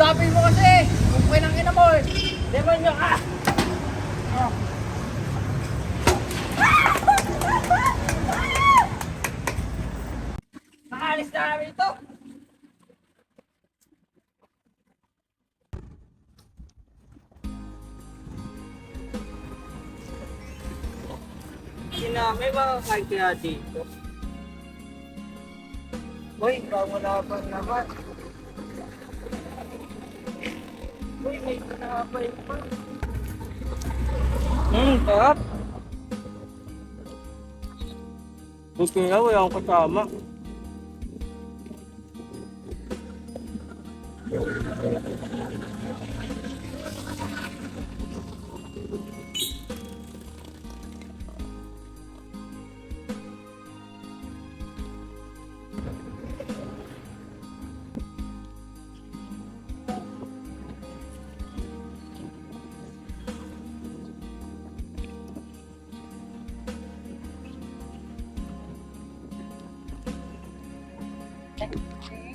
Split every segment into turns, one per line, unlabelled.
Dapi mo kasi! Kung ng ina mo eh! Demonyo ka! Oh. Nakalis na kami ito!
May mga kahit kaya dito. Uy, kamulaban naman. Uy, may kinapay pa. Sarap. Buti nga, wala akong kasama.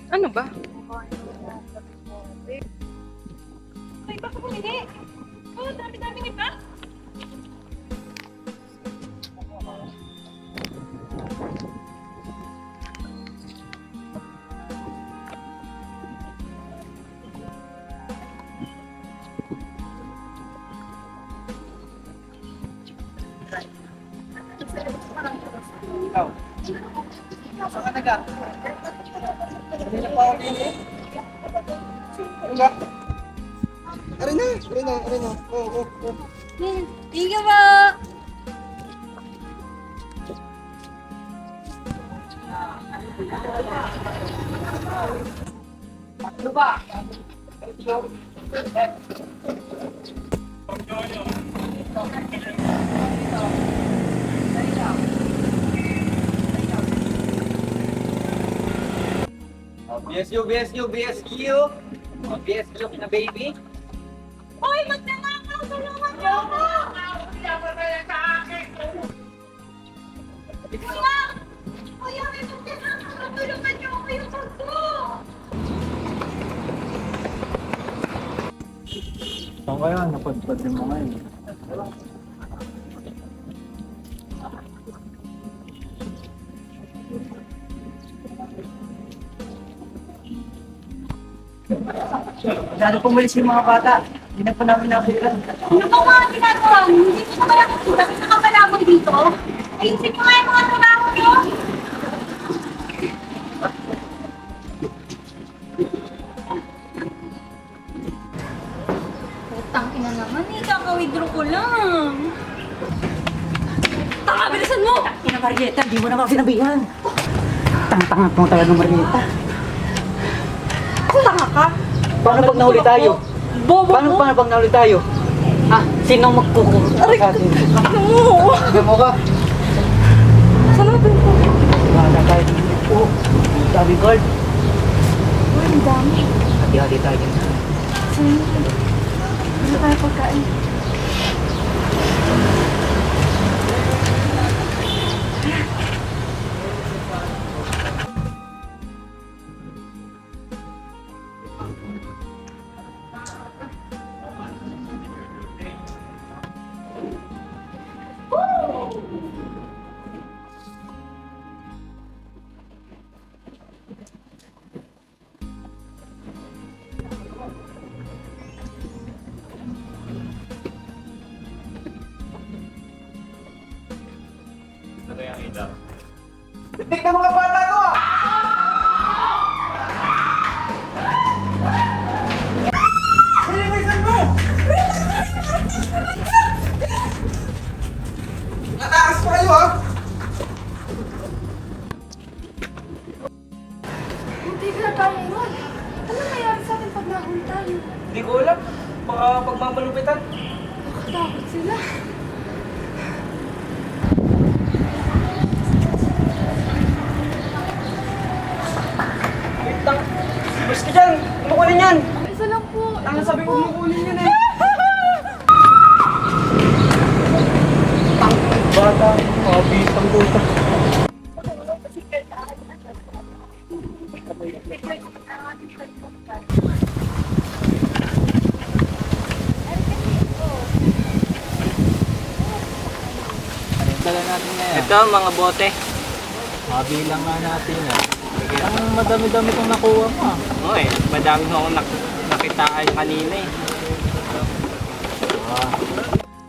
Ano ba? Ay, baka bumili. Oh, dami-dami ni pa.
Ikaw. Saan ka naga? Kanina pa ako din eh. Ano ba? Aray na. Oo.
Tiga ba?
Ano ba? BSU na baby.
Hoy, magnanakaw! Tulungan niyo ako! Kuya! Kuya, may magnanakaw! Tulungan niyo ako yung bag ko!
Saan kaya? Napadpad yung mga yun. Masyado pumalis yung mga bata. Hindi na pa namin nabutan.
Ano ba mga ginagawa mo? Hindi ko naman ako tulad sa kapalamon dito. Ayusin mo nga yung mga trabaho niyo. Putang ina naman eh. Kaka-withdraw ko lang. Taka, bilisan mo!
Ina Marieta, di mo naman sinabihan. Tanga-tanga mo talaga ng Marieta.
Tanga ka?
Paano pag nahuli tayo?
Bobo
Paano
mo?
pag nahuli tayo? Ha? Sinong magkukulong sa atin?
Ano mo?
Sabi mo ka?
Saan natin po?
Wala tayo. Oo. Sabi guard.
Uy, ang dami.
Hati-hati tayo dyan.
Saan natin? Ano tayo pagkain?
Titik na mga bata to ah! Bilisan mo! Natakas pa kayo ah!
Hindi ka na tayo yun. Ano mayroon sa atin pag nahuli tayo?
Hindi ko alam. Baka pagmamalupitan.
Nakatakot sila.
Wait lang. Bus ka dyan! Kumukunin yan!
Isa lang po.
Ang sabi ko kumukunin yan eh! Bata, mabisang buta.
Ito, mga bote.
Mabilang nga natin yan. Ang madami-dami kong nakuha mo.
Oo eh, madami na akong nakitaan kanina eh.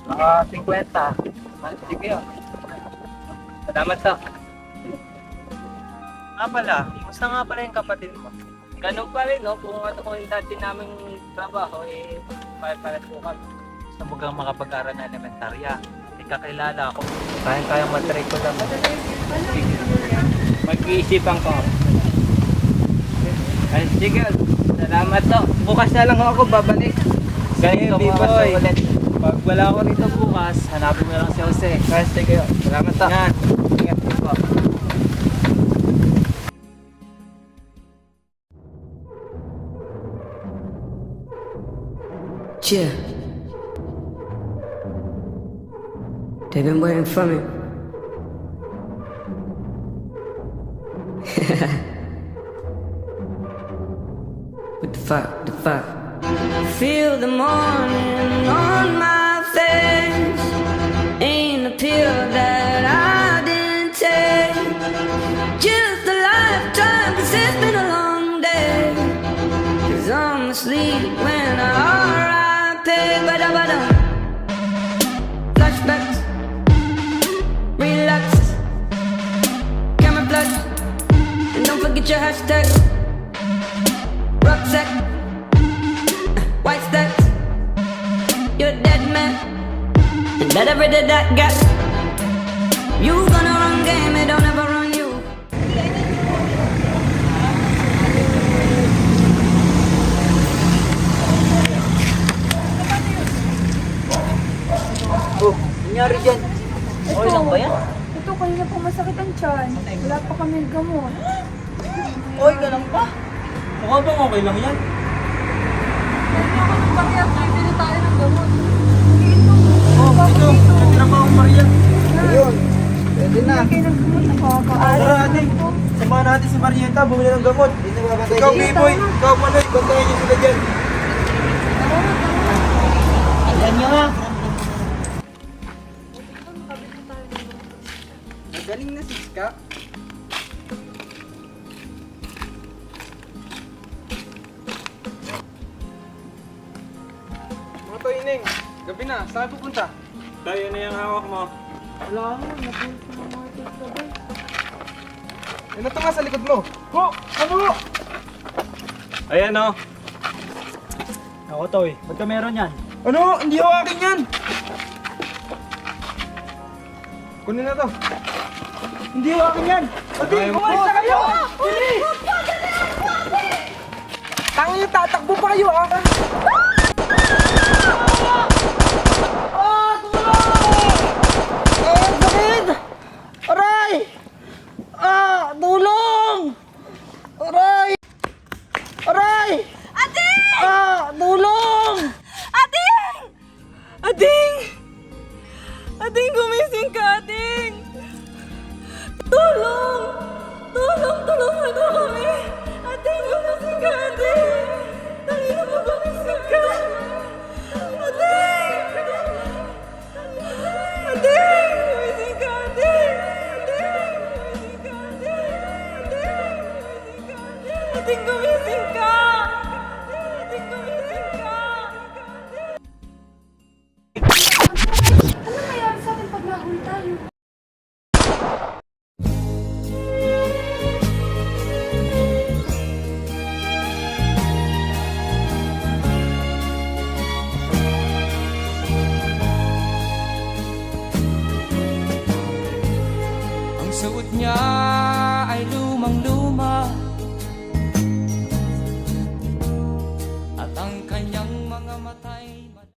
Mga 50. Sige yun. Salamat to.
Pala, musta nga pala yung kapatid mo?
Ganun pa rin, no? Kung ano ko yung dati naming trabaho, eh, pare-pares po kami.
Gusto mo kang makapag-aral na elementarya. Kakilala ako. Kayang matrikula mo.
Mag-iisipan ko. Ay, sige. Salamat to. Bukas na lang ako babalik.
Ganito
Sige,
mo
B-boy.
ulit. Pag wala ako rito bukas, hanapin mo lang si Jose.
Ay, sige. Salamat to.
Yan.
Ingat po.
Yeah. They've been waiting for me. What the fuck? The fuck? Feel the morning on my face. Ain't a pill that I didn't take. Just a lifetime, 'cause it's been a long day. 'Cause I'm asleep when I R.I.P. Bada. Flashbacks, relax, camera flash, and don't forget your hashtag. Rucksack, white stacks, you're a dead man, and that every day that got. You gonna run game, it don't ever run you.
Oh, nangyari dyan. Okay lang ba yan?
Ito, kanina po masakit ang tiyan. Wala pa kami gamot.
Okay ka lang ba? Mukha bang okay lang yan?
Hindi ako ng bakit. Bili tayo ng gamot.
Oh, ito. Nagtrabaho ang Maria.
Ayun. Pwede na.
Kayo ng gamot na kakaaral.
Tara ate. Samahan natin si Marieta, bumili ng gamot.
Dito ba ba
Ikaw, B-boy. Ikaw, Manoy. Bantayan niyo sila dyan.
Ayan nyo ha. Magaling na si Ska.
Mga to, Ineng. Gabi na. Saan pupunta? Tayo na yung hawak mo.
Wala mo, napunta ng mga sabay.
Ano ito nga sa likod mo? Ho! Ano? Ayan o. Ako to eh. Ba't ka meron yan? Ano? Hindi ako akin yan! Kunin na to. Hindi ako akin yan! Ate, umalis na kayo! Bilis! Tangin, tatakbo pa kayo ha!
Ading, gumising ka, Ading! Tulong! Tulungan mo kami! Ading, gumising ka, Ading! Tangina mo, gumising ka! Ading! Ading! Gumising ka, Ading! Ading! Gumising ka, Ading! Ading, gumising ka! Ading, gumising ka! Ano nangyari sa atin pag nahuli tayo?
Ang suot niya